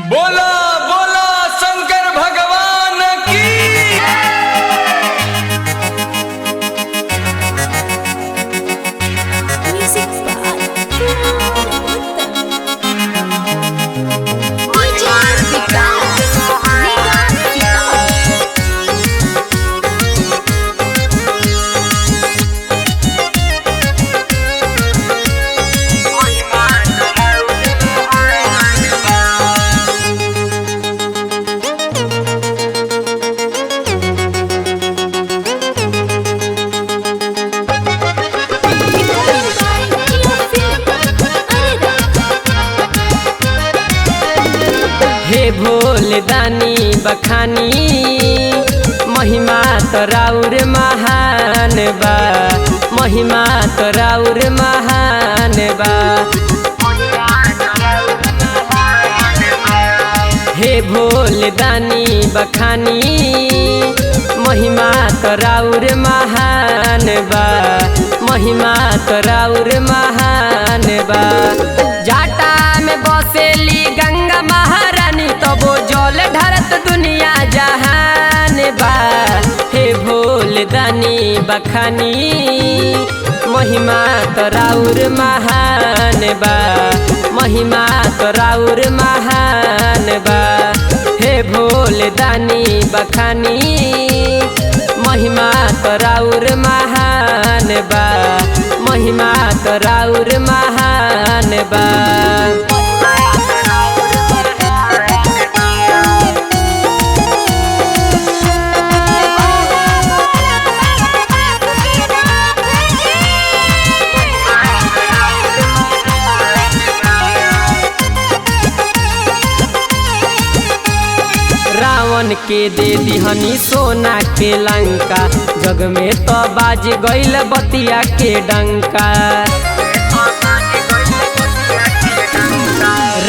बोला बोला शंकर भगवान की। हे भोले दानी बखानी महिमा तोराउर महान बा, महिमा तोराउर महान बा। हे भोले दानी बखानी महिमा तोराउर महान बा, महिमा तोराउर महान बा। जाटा में बसेली गंगा महारानी तबो जल ढारत दुनिया जहान बा। हे भोले दानी बखानी महिमा तोराउर महान बा, महिमा तोराउर महान बा। हे भोले दानी बखानी महिमा तोराउर महान बा, महिमा तोराउर महान बा। रावण के दे दिहनी सोना के लंका, जग में तो बाज गईल बतिया के डंका।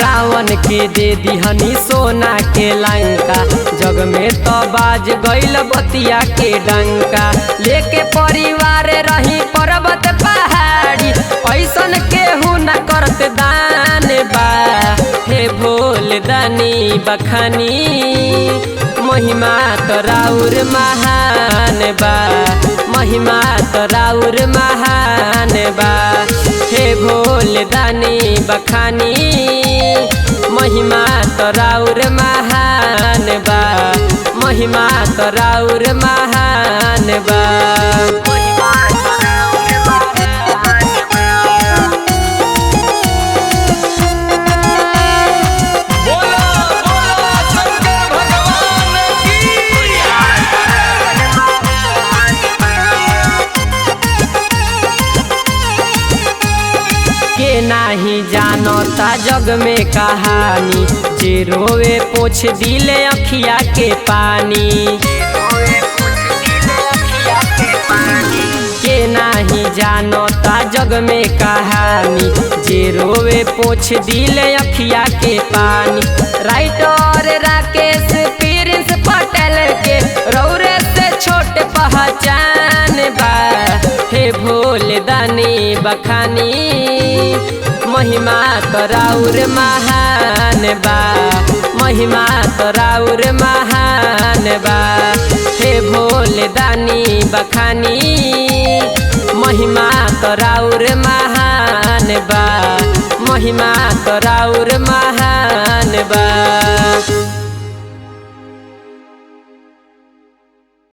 रावण के दे दिहनी सोना के लंका, जग में तो बाज गईल बतिया के डंका। लेके परिवार रही पर्वत पहाड़ी, ऐसन केहू न करत दान बा। हे भोले दानी बखानी महिमा तोराउर महान बा, महिमा तोराउर महान बा। हे भोले दानी बखानी महिमा तोराउर महान बा, महिमा तोराउर महान बा। के नाही जानता जग में कहानी, जे रोवे पोछ दिले अखिया के पानी। के नाही जानता जग में कहानी, जे रोवे पोछ दिले अखिया के पानी। राइटर राकेश प्रिंस पटेल के रौरे से छोट पहचान बा। हे भोले दानी बखानी महिमा तोराउर महान बा, महिमा तोराउर महान बा। हे भोले दानी बखानी महिमा तोराउर महान बा, महिमा तोराउर महान बा।